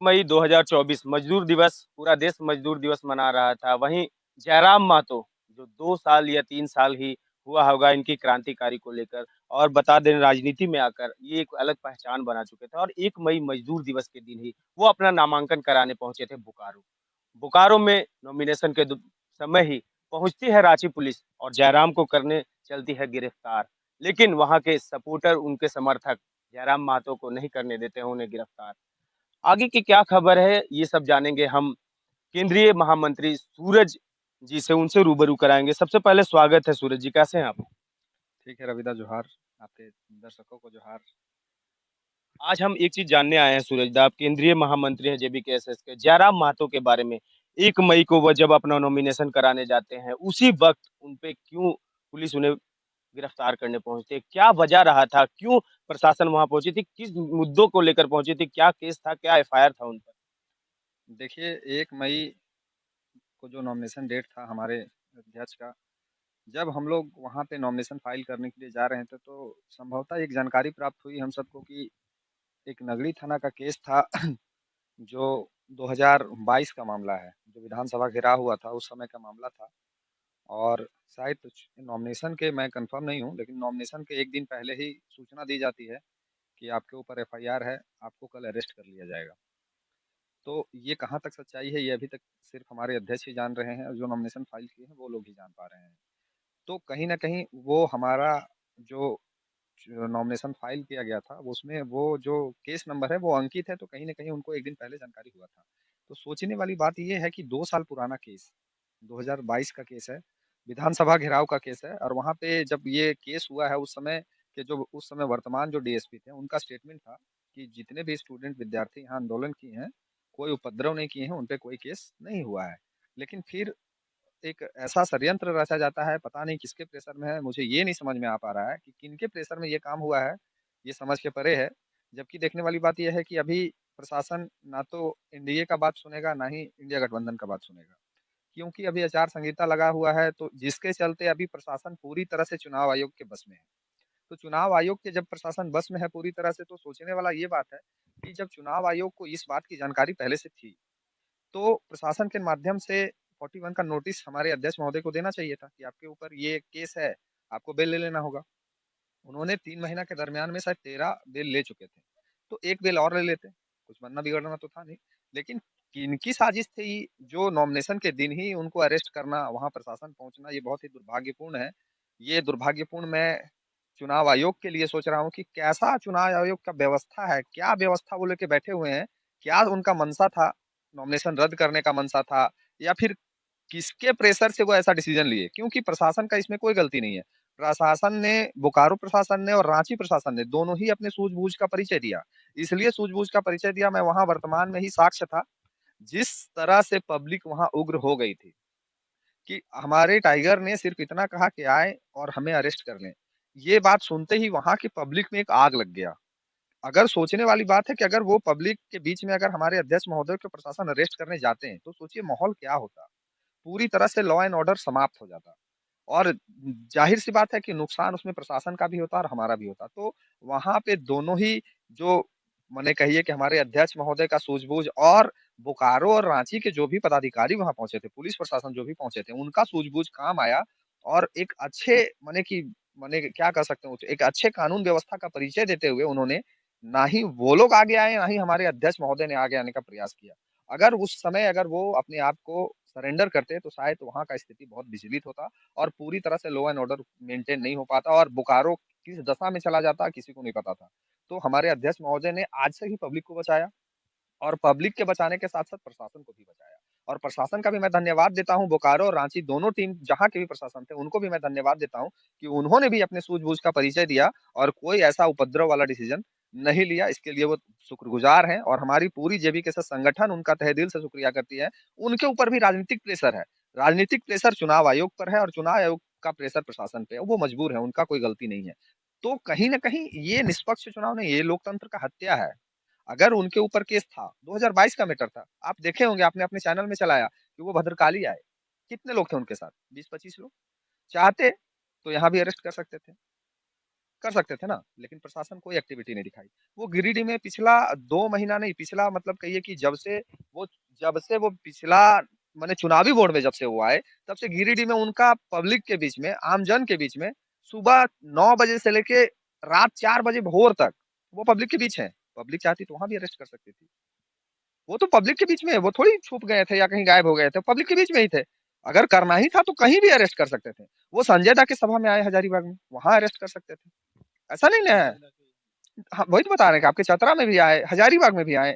मई 2024 मज़दूर दिवस, पूरा देश मज़दूर दिवस मना रहा था। वहीं जयराम मातो, जो 2 साल या 3 साल ही हुआ होगा इनकी क्रांतिकारी को लेकर और बता दें राजनीति में आकर ये एक अलग पहचान बना चुके थे और 1 मई मज़दूर दिवस के दिन ही वो अपना नामांकन कराने पहुँचे थे बोकारो। बोकारो में नॉमिनेशन के समय ही पहुँचती है रांची पुलिस और जयराम को करने चलती है गिरफ्तार। लेकिन वहाँ के सपोर्टर, उनके समर्थक जयराम मातो को नहीं करने देते हैं उन्हें गिरफ्तार। आगे की क्या खबर है, ये सब जानेंगे हम केंद्रीय महामंत्री सूरज जी से, उनसे रूबरू कराएँगे। सबसे पहले स्वागत है सूरज जी, कैसे हैं आप? ठीक है रविदा जोहार, आपके दर्शकों को जोहार। आज हम एक चीज़ जानने आए हैं सूरज दा, आप केंद्रीय महामंत्री हैं जेबीकेएसएस के, जयराम महतो के बारे में। 1 मई को वो जब अपना नॉमिनेशन कराने जाते हैं, उसी वक़्त उन पे क्यों पुलिस उन्हें गिरफ्तार करने पहुँचती है? क्या वजह रहा था? क्यों प्रशासन वहाँ पहुँची थी? किस मुद्दों को लेकर पहुँची थी? क्या केस था? क्या एफआईआर था उन पर? देखिए 1 मई को जो नॉमिनेशन डेट था हमारे अध्यक्ष का, जब हम लोग वहाँ पे नॉमिनेशन फाइल करने के लिए जा रहे थे, तो संभवतः एक जानकारी प्राप्त हुई हम सबको कि एक नगड़ी थाना का केस था जो 2022 का मामला है, जो विधानसभा घेराव हुआ था, उस समय का मामला था। और शायद कुछ नॉमिनेशन के मैं कन्फर्म नहीं हूँ, लेकिन नॉमिनेशन के 1 दिन पहले ही सूचना दी जाती है कि आपके ऊपर एफआईआर है, आपको कल अरेस्ट कर लिया जाएगा। तो ये कहाँ तक सच्चाई है, ये अभी तक सिर्फ़ हमारे अध्यक्ष ही जान रहे हैं और जो नॉमिनेशन फाइल किए हैं, वो लोग ही जान पा रहे हैं। तो कहीं न कहीं वो हमारा जो नॉमिनेशन फाइल किया गया था, वो उसमें वो जो केस नंबर है, वो अंकित है, तो कहीं न कहीं उनको 1 दिन पहले जानकारी हुआ था। तो सोचने वाली बात ये है कि 2 साल पुराना केस, 2022 का केस है, विधानसभा घेराव का केस है और वहाँ पे जब ये केस हुआ है, उस समय के जो उस समय वर्तमान जो डीएसपी थे, उनका स्टेटमेंट था कि जितने भी स्टूडेंट विद्यार्थी यहाँ आंदोलन किए हैं, कोई उपद्रव नहीं किए हैं, उन पे कोई केस नहीं हुआ है। लेकिन फिर एक ऐसा षड्यंत्र रचा जाता है, पता नहीं किसके प्रेशर में है, मुझे ये नहीं समझ में आ पा रहा है कि किनके प्रेशर में ये काम हुआ है, ये समझ के परे है। जबकि देखने वाली बात ये है कि अभी प्रशासन ना तो एनडीए का बात सुनेगा, ना ही इंडिया गठबंधन का बात सुनेगा। क्योंकि अभी आचार संहिता लगा हुआ है, तो जिसके चलते अभी प्रशासन पूरी तरह से चुनाव आयोग के बस में है। तो चुनाव आयोग के जब प्रशासन बस में है पूरी तरह से, तो सोचने वाला ये बात है कि जब चुनाव आयोग को इस बात की जानकारी पहले से थी, तो प्रशासन के माध्यम से 41 का नोटिस हमारे अध्यक्ष महोदय को देना चाहिए था कि आपके ऊपर ये केस है, आपको बेल ले लेना होगा। उन्होंने 3 महीना के दरमियान में शायद 13 बेल ले चुके थे। तो 1 बेल और ले लेते, कुछ बनना बिगड़ना तो था नहीं। लेकिन किनकी साजिश थी जो नॉमिनेशन के दिन ही उनको अरेस्ट करना, वहाँ प्रशासन पहुँचना, ये बहुत ही दुर्भाग्यपूर्ण है। ये दुर्भाग्यपूर्ण मैं चुनाव आयोग के लिए सोच रहा हूँ कि कैसा चुनाव आयोग का व्यवस्था है, क्या व्यवस्था वो लेके बैठे हुए हैं? क्या उनका मंशा था? नॉमिनेशन रद्द करने का मंशा था या फिर किसके प्रेशर से वो ऐसा डिसीजन लिए? क्योंकि प्रशासन का इसमें कोई गलती नहीं है। प्रशासन ने बोकारो प्रशासन ने और रांची प्रशासन ने दोनों ही अपने सूझबूझ का परिचय दिया। इसलिए सूझबूझ का परिचय दिया, मैं वहाँ वर्तमान में ही साक्ष्य था। जिस तरह से पब्लिक वहाँ उग्र हो गई थी कि हमारे टाइगर ने सिर्फ इतना कहा कि आएँ और हमें अरेस्ट कर लें। ये बात सुनते ही वहाँ की पब्लिक में एक आग लग गया। अगर सोचने वाली बात है कि अगर वो पब्लिक के बीच में अगर हमारे अध्यक्ष महोदय को प्रशासन अरेस्ट करने जाते हैं, तो सोचिए माहौल क्या होता? पूरी तरह से लॉ एंड ऑर्डर समाप्त हो जाता। और ज़ाहिर-सी बात है कि नुकसान उसमें प्रशासन का भी होता और हमारा भी होता। तो वहाँ पे दोनों ही जो मने कहिए कि हमारे अध्यक्ष महोदय का सूझबूझ और बोकारो और रांची के जो भी पदाधिकारी वहाँ पहुँचे थे, पुलिस प्रशासन जो भी पहुँचे थे, उनका सूझबूझ काम आया और एक अच्छे मने क्या कह सकते हैं, एक अच्छे कानून व्यवस्था का परिचय देते हुए उन्होंने ना ही वो लोग आगे आए, ना ही हमारे अध्यक्ष महोदय ने आगे आने का प्रयास किया। अगर उस समय अगर वो अपने आप को सरेंडर करते, तो शायद वहाँ का स्थिति बहुत विचलित होता और पूरी तरह से लॉ एंड ऑर्डर मेंटेन नहीं हो पाता और बोकारो किस दशा में चला जाता, किसी को नहीं पता था। तो हमारे अध्यक्ष महोदय ने आज से ही पब्लिक को बचाया और पब्लिक के बचाने के साथ-साथ प्रशासन को भी बचाया। और प्रशासन का भी मैं धन्यवाद देता हूँ, बोकारो और रांची दोनों टीम जहाँ के भी प्रशासन थे, उनको भी मैं धन्यवाद देता हूँ कि उन्होंने भी अपने सूझबूझ का परिचय दिया और कोई ऐसा उपद्रव वाला डिसीजन नहीं लिया। इसके लिए वो शुक्रगुज़ार हैं और हमारी पूरी जेबीकेएसएस संगठन उनका तहे दिल से शुक्रिया करती है। उनके ऊपर भी राजनीतिक प्रेशर है। राजनीतिक प्रेशर चुनाव आयोग पर है और चुनाव आयोग का प्रेशर प्रशासन पे है। वो मजबूर है, उनका कोई गलती नहीं है। तो कहीं न कहीं ये निष्पक्ष चुनाव नहीं, ये लोकतंत्र का हत्या है। अगर उनके ऊपर केस था, 2022 का मैटर था। आप देखे होंगे, आपने अपने चैनल में चलाया कि वो भद्रकाली आए। कितने लोग थे उनके साथ? 20-25 लोग। चाहते तो यहाँ भी अरेस्ट कर सकते थे। कर सकते थे ना, लेकिन प्रशासन कोई एक्टिविटी नहीं दिखाई। वो गिरिडीह में पिछला 2 महीना नहीं, पिछला मतलब कहिए कि वो जब से वो पिछला माने चुनावी बोर्ड में जब से वो आए, तब से गिरिडीह में उनका पब्लिक के बीच में, आमजन के बीच में सुबह 9 बजे से लेके रात 4 बजे भोर तक वो पब्लिक के बीच है। पब्लिक चाहती तो वहाँ भी अरेस्ट कर सकती थी। वो तो पब्लिक के बीच में है, वो थोड़ी छुप गए थे या कहीं गायब हो गए थे, पब्लिक के बीच में ही थे। अगर करना ही था तो कहीं भी अरेस्ट कर सकते थे। वो संजय दा की सभा में आए हजारीबाग में, वहाँ अरेस्ट कर सकते थे। ऐसा नहीं ना है। हाँ, वही तो बता रहे हैं कि आपके चतरा में भी आए, हजारीबाग में भी आए।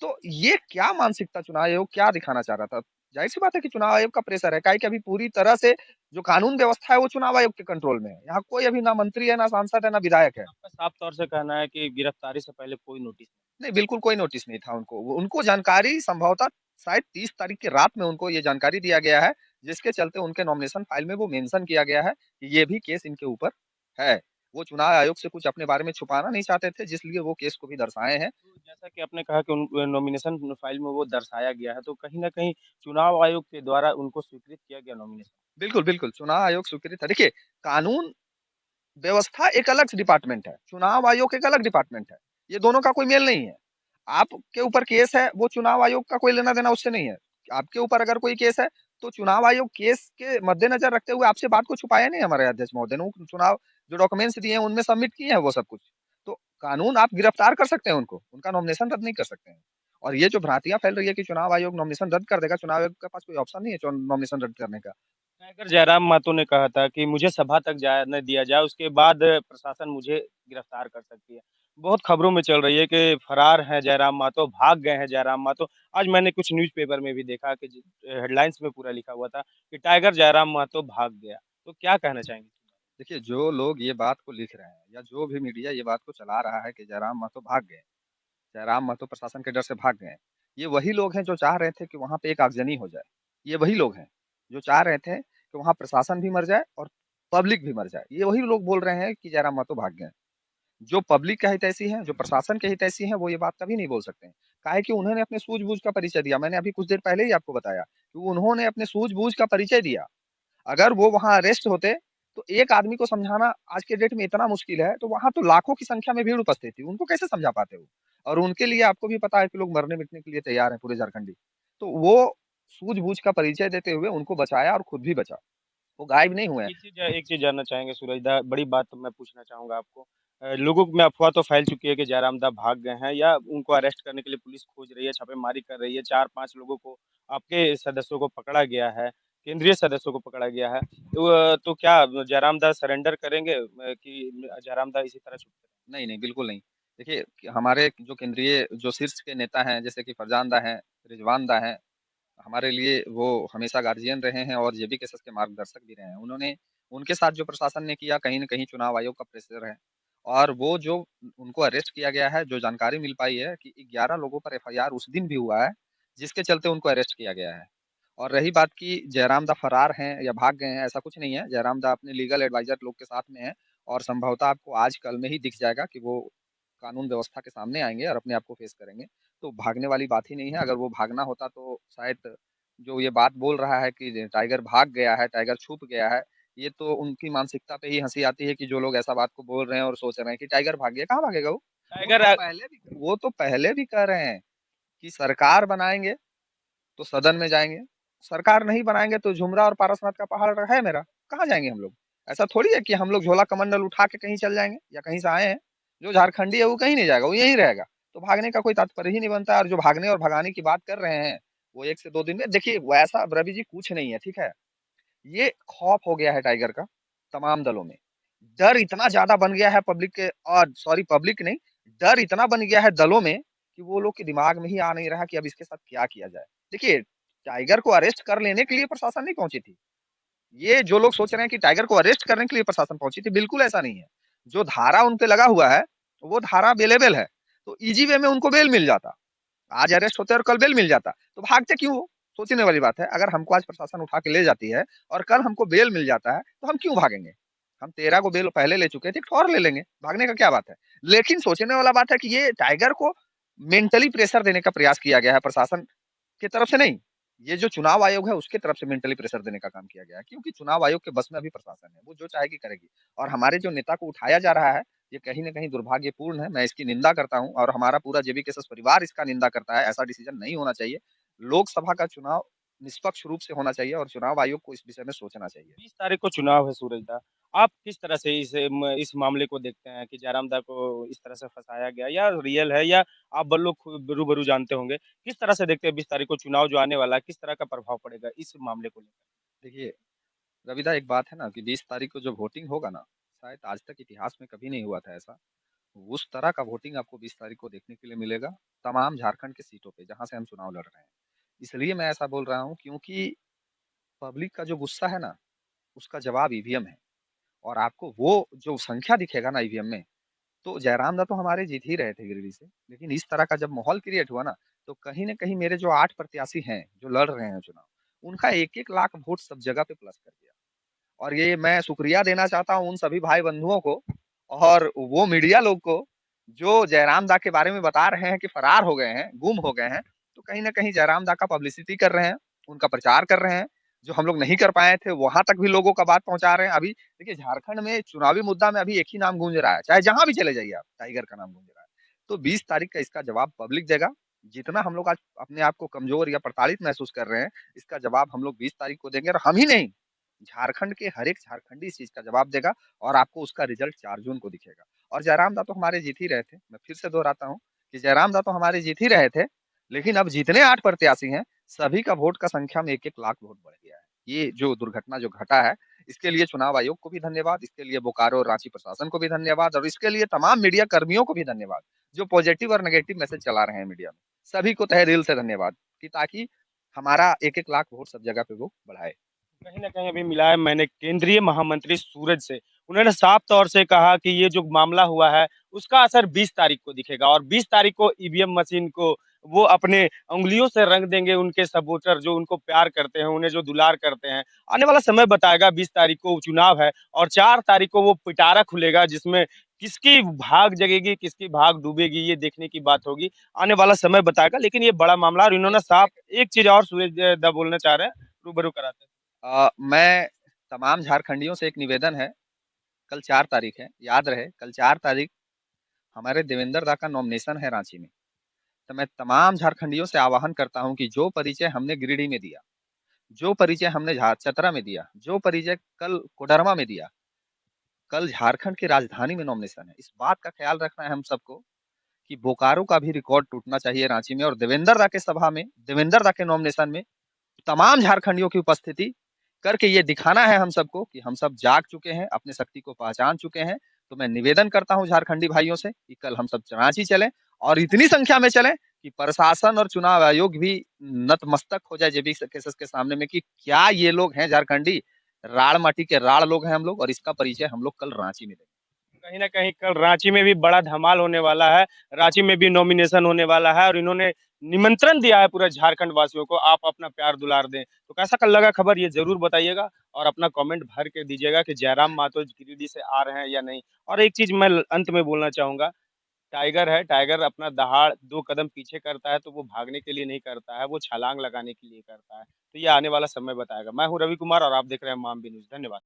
तो ये क्या मानसिकता चुनाव आयोग क्या दिखाना चाह रहा था? ज़ाहिर-सी बात है कि चुनाव आयोग का प्रेशर है, काहे कि अभी पूरी तरह से जो कानून व्यवस्था है वो चुनाव आयोग के कंट्रोल में है। यहाँ कोई अभी ना मंत्री है, ना सांसद है, ना विधायक है। आपका साफ तौर से कहना है कि गिरफ्तारी से पहले कोई नोटिस नहीं, बिल्कुल कोई नोटिस नहीं था उनको। उनको जानकारी संभवतः शायद 30 तारीख की रात में उनको ये जानकारी दिया गया है, जिसके चलते उनके नॉमिनेशन फाइल में वो मेंशन किया गया है कि ये भी केस इनके ऊपर है। वो चुनाव आयोग से कुछ अपने बारे में छुपाना नहीं चाहते थे, जिसलिए वो केस को भी दर्शाए हैं। तो जैसा कि आपने कहा कि उन नॉमिनेशन फाइल में वो दर्शाया गया है, तो कहीं न कहीं चुनाव आयोग के द्वारा उनको स्वीकृत किया गया नॉमिनेशन। बिल्कुल, बिल्कुल, चुनाव आयोग स्वीकृत है। देखिए, कानून व्यवस्था एक अलग डिपार्टमेंट है, चुनाव आयोग एक अलग डिपार्टमेंट है। ये दोनों का कोई मेल नहीं है। आपके ऊपर केस है, वो चुनाव आयोग का कोई लेना-देना उससे नहीं है। आपके ऊपर अगर कोई केस है, तो चुनाव आयोग केस के मद्देनज़र रखते हुए आपसे बात को छुपाया नहीं हमारे अध्यक्ष महोदय ने। वो चुनाव जो डॉक्यूमेंट्स दिए हैं, उनमें सबमिट किए हैं वो सब कुछ। तो कानून आप गिरफ्तार कर सकते हैं उनको, उनका नॉमिनेशन रद्द नहीं कर सकते हैं। और ये जो भ्रांतियाँ फैल रही है कि चुनाव आयोग नॉमिनेशन रद्द कर देगा, चुनाव आयोग के पास कोई ऑप्शन नहीं है नॉमिनेशन रद्द करने का। टाइगर जयराम मातो ने कहा था कि मुझे सभा तक जाने दिया जाए, उसके बाद प्रशासन मुझे गिरफ्तार कर सकती है। बहुत खबरों में चल रही है कि फरार हैं जयराम मातो, भाग गए हैं जयराम मातो। आज मैंने कुछ न्यूज़पेपर में भी देखा कि हेडलाइन्स में पूरा लिखा हुआ था कि टाइगर जयराम मातो भाग गया। तो क्या कहना चाहेंगे? देखिए, जो लोग ये बात को लिख रहे हैं या जो भी मीडिया ये बात को चला रहा है कि जयराम महतो भाग गए, जयराम महतो प्रशासन के डर से भाग गए। ये वही लोग हैं जो चाह रहे थे कि वहाँ पे एक आगजनी हो जाए। ये वही लोग हैं जो चाह रहे थे कि वहाँ प्रशासन भी मर जाए और पब्लिक भी मर जाए। ये वही लोग बोल रहे हैं कि जयराम महतो भाग गए। जो पब्लिक का हितैषी हैं, जो प्रशासन के हितैषी हैं, वो ये बात कभी नहीं बोल सकते हैं। काहे कि उन्होंने अपने सूझबूझ का परिचय दिया। मैंने अभी कुछ देर पहले ही आपको बताया कि उन्होंने अपने सूझबूझ का परिचय दिया। अगर वो वहाँ अरेस्ट होते, तो एक आदमी को समझाना आज के डेट में इतना मुश्किल है, तो वहाँ तो लाखों की संख्या में भीड़ उपस्थित थी, उनको कैसे समझा पाते वो? और उनके लिए आपको भी पता है कि लोग मरने-मिटने के लिए तैयार हैं पूरे झारखंडी। तो वो सूझबूझ का परिचय देते हुए उनको बचाया और खुद भी बचा। वो गायब नहीं हुए हैं। एक चीज़ जानना चाहेंगे सूरज दा, बड़ी बात मैं पूछना चाहूँगा आपको। लोगों में अफ़वाह तो फैल चुकी है कि जयराम दा भाग गए हैं या उनको अरेस्ट करने के लिए पुलिस खोज रही है, छापेमारी कर रही है, 4-5 लोगों को आपके सदस्यों को पकड़ा गया है, केंद्रीय सदस्यों को पकड़ा गया है। तो क्या जयराम दा सरेंडर करेंगे कि जयराम दा इसी तरह छुप नहीं, नहीं, बिल्कुल नहीं। देखिए, कि हमारे जो केंद्रीय जो शीर्ष के नेता हैं, जैसे कि फरजान दा हैं, रिजवान दा हैं, हमारे लिए वो हमेशा गार्जियन रहे हैं और जेबी केसस के मार्गदर्शक भी रहे हैं। उन्होंने उनके साथ जो प्रशासन ने किया कहीं न कहीं चुनाव आयोग का प्रेशर है और वो जो उनको अरेस्ट किया गया है, जो जानकारी मिल पाई है कि 11 लोगों पर एफआईआर उस दिन भी हुआ है, जिसके चलते उनको अरेस्ट किया गया है। और रही बात कि जयराम दा फरार हैं या भाग गए हैं, ऐसा कुछ नहीं है। जयराम दा अपने लीगल एडवाइज़र लोग के साथ में हैं और संभवतः आपको आज-कल में ही दिख जाएगा कि वो कानून व्यवस्था के सामने आएँगे और अपने आप को फेस करेंगे। तो भागने वाली बात ही नहीं है, अगर वो भागना होता तो शायद जो ये बात बोल रहा है कि टाइगर भाग गया है, टाइगर छुप गया है, ये तो उनकी मानसिकता पे ही हँसी आती है कि जो लोग ऐसा बात को बोल रहे हैं और सोच रहे हैं कि टाइगर भाग गया, कहाँ भागेगा वो? टाइगर वो तो पहले भी कह रहे हैं कि सरकार बनाएँगे तो सदन में जाएँगे, सरकार नहीं बनाएँगे तो झुमरा और पारसनाथ का पहाड़ है मेरा, कहाँ जाएँगे हम लोग? ऐसा थोड़ी है कि हम लोग झोला कमंडल उठा के कहीं चल जाएँगे या कहीं से आए हैं, जो झारखंडी है वो कहीं नहीं जाएगा, वो यहीं रहेगा। तो भागने का कोई तात्पर्य ही नहीं बनता है और जो भागने और भगाने की बात कर रहे हैं, वो 1 से 2 दिन में देखिए वैसा रवि जी कुछ नहीं है, ठीक है? ये खौफ हो गया है टाइगर का, तमाम दलों में। डर इतना ज़्यादा बन गया है पब्लिक के सॉरी पब्लिक नहीं, डर इतना बन गया है दलों में कि वो लोग के दिमाग में ही आ नहीं रहा कि अब इसके साथ क्या किया जाए। देखिए, टाइगर को अरेस्ट कर लेने के लिए प्रशासन नहीं पहुँची थी। ये जो लोग सोच रहे हैं कि टाइगर को अरेस्ट करने के लिए प्रशासन पहुँची थी, बिल्कुल ऐसा नहीं है। जो धारा उन पे लगा हुआ है, वो धारा बेलेबल है। तो ईज़ी वे में उनको बेल मिल जाता। आज अरेस्ट होते और कल बेल मिल जाता, तो भागते क्यों हो? सोचने वाली बात है। अगर हमको आज प्रशासन उठा के ले जाती है और कल हमको बेल मिल जाता है, तो हम क्यों भागेंगे? हम 13 को बेल पहले ले चुके थे, एक ठो और ले लेंगे, भागने का क्या बात है? लेकिन सोचने वाला बात है कि ये टाइगर को मेंटली प्रेशर देने का प्रयास किया गया है प्रशासन की तरफ से नहीं। ये जो चुनाव आयोग है उसके तरफ से मेंटली प्रेशर देने का काम किया गया है, क्योंकि चुनाव आयोग के बस में अभी प्रशासन है, वो जो चाहेगी करेगी। और हमारे जो नेता को उठाया जा रहा है, ये कहीं न कहीं दुर्भाग्यपूर्ण है, मैं इसकी निंदा करता हूँ और हमारा पूरा जेबीकेएसएस परिवार इसका निंदा करता है, ऐसा डिसीजन नहीं होना चाहिए। लोकसभा का चुनाव निष्पक्ष रूप से होना चाहिए और चुनाव आयोग को इस विषय में सोचना चाहिए। 20 तारीख को चुनाव है सूरज दा। आप किस तरह से इस मामले को देखते हैं कि जयराम दा को इस तरह से फँसाया गया या रियल है या आप लोग खुद रूबरू जानते होंगे? किस तरह से देखते हैं 20 तारीख को चुनाव जो आने वाला है, किस तरह का प्रभाव पड़ेगा इस मामले को लेकर? देखिए, रविदा एक बात है ना कि 20 तारीख को जो वोटिंग होगा ना, शायद आज तक इतिहास में कभी नहीं हुआ था ऐसा। उस तरह का वोटिंग आपको 20 तारीख को देखने के लिए मिलेगा, तमाम झारखंड की सीटों पे, जहाँ से हम चुनाव लड़ रहे हैं। इसलिए मैं ऐसा बोल रहा हूँ क्योंकि पब्लिक का जो गुस्सा है ना, उसका जवाब ईवीएम है और आपको वो जो संख्या दिखेगा ना ईवीएम में, तो जयराम दा तो हमारे जीत ही रहे थे गिरिडीह से। लेकिन इस तरह का जब माहौल क्रिएट हुआ ना, तो कहीं न कहीं मेरे जो 8 प्रत्याशी हैं, जो लड़ रहे हैं चुनाव, उनका 1-1 लाख वोट सब जगह पे प्लस कर दिया। और ये मैं शुक्रिया देना चाहता हूँ उन सभी भाई-बंधुओं को और वो मीडिया लोग को, जो जयराम दा के बारे में बता रहे हैं कि फरार हो गए हैं, गुम हो गए हैं। तो कहीं न कहीं जयराम दा का पब्लिसिटी कर रहे हैं, उनका प्रचार कर रहे हैं। जो हम लोग नहीं कर पाए थे, वहाँ तक भी लोगों का बात पहुँचा रहे हैं। अभी देखिए झारखंड में चुनावी मुद्दा में अभी एक ही नाम गूंज रहा है, चाहे जहाँ भी चले जाइए आप, टाइगर का नाम गूंज रहा है। तो 20 तारीख का इसका जवाब पब्लिक देगा। जितना हम लोग आज अपने आप को कमज़ोर या प्रताड़ित महसूस कर रहे हैं, इसका जवाब हम लोग 20 तारीख को देंगे और हम ही नहीं, झारखंड के हर एक झारखंडी इस चीज़ का जवाब देगा और आपको उसका रिज़ल्ट 4 जून को दिखेगा। और जयराम दा तो हमारे जीत ही रहे थे। मैं फिर से दोहराता हूँ कि जयराम दा तो हमारे जीत ही रहे थे, लेकिन अब जितने 8 प्रत्याशी हैं, सभी का वोट का संख्या में 1-1 लाख वोट बढ़ गया है। ये जो दुर्घटना जो घटा है, इसके लिए चुनाव आयोग को भी धन्यवाद, इसके लिए बोकारो और रांची प्रशासन को भी धन्यवाद और इसके लिए तमाम मीडिया कर्मियों को भी धन्यवाद, जो पॉजिटिव और नेगेटिव मैसेज चला रहे हैं मीडिया में। सभी को तहे दिल से धन्यवाद कि ताकि हमारा 1-1 लाख वोट सब जगह पे वो बढ़ाए। कहीं न कहीं अभी मिला है मैंने केंद्रीय महामंत्री सूरज से। उन्होंने साफ तौर से कहा कि ये जो मामला हुआ है, उसका असर 20 तारीख को दिखेगा और 20 तारीख को ईवीएम मशीन को वो अपने उँगलियों से रंग देंगे उनके सपोर्टर जो उनको प्यार करते हैं, उन्हें जो दुलार करते हैं। आने वाला समय बताएगा 20 तारीख को चुनाव है और 4 तारीख को वो पिटारा खुलेगा जिसमें किसकी भाग जगेगी, किसकी भाग डूबेगी ये देखने की बात होगी। आने वाला समय बताएगा लेकिन ये बड़ा मामला और इन्होंने साफ एक चीज़ और सूरज दा बोलना चाह रहे हैं, रूबरू कराते हैं। मैं तमाम झारखंडियों से एक निवेदन है, कल 4 तारीख है, याद रहे कल 4 तारीख हमारे देवेंद्र दा का नॉमिनेशन है रांची में। तो मैं तमाम झारखंडियों से आह्वान करता हूँ कि जो परिचय हमने गिरिडीह में दिया, जो परिचय हमने चतरा में दिया, जो परिचय कल कोडरमा में दिया, कल झारखंड की राजधानी में नॉमिनेशन है। इस बात का ख्याल रखना है हम सबको कि बोकारो का भी रिकॉर्ड टूटना चाहिए रांची में और देवेंद्र दा के सभा में, देवेंद्र दा के नॉमिनेशन में तमाम झारखंडियों की उपस्थिति करके ये दिखाना है हम सबको कि हम सब जाग चुके हैं, अपने शक्ति को पहचान चुके हैं। तो मैं निवेदन करता हूँ झारखंडी भाइयों से कि कल हम सब रांची चलें और इतनी संख्या में चलें कि प्रशासन और चुनाव आयोग भी नतमस्तक हो जाए जेबी केसेस के सामने में कि क्या ये लोग हैं झारखंडी, राड़ माटी के राड़ लोग हैं हम लोग और इसका परिचय हम लोग कल रांची में देंगे। कहीं न कहीं कल रांची में भी बड़ा धमाल होने वाला है। रांची में भी नॉमिनेशन होने वाला है और इन्होंने निमंत्रण दिया है पूरे झारखंड वासियों को, आप अपना प्यार दुलार दें। तो कैसा कल लगा खबर ये ज़रूर बताइएगा और अपना कमेंट भर के दीजिएगा कि जयराम मातो गिरिडीह से आ रहे हैं या नहीं। और एक चीज़ मैं अंत में बोलना चाहूँगा, टाइगर है, टाइगर अपना दहाड़ 2 कदम पीछे करता है तो वो भागने के लिए नहीं करता है, वो छलांग लगाने के लिए करता है। तो ये आने वाला समय बताएगा। मैं हूँ रवि कुमार और आप देख रहे हैं माम बी न्यूज़। धन्यवाद।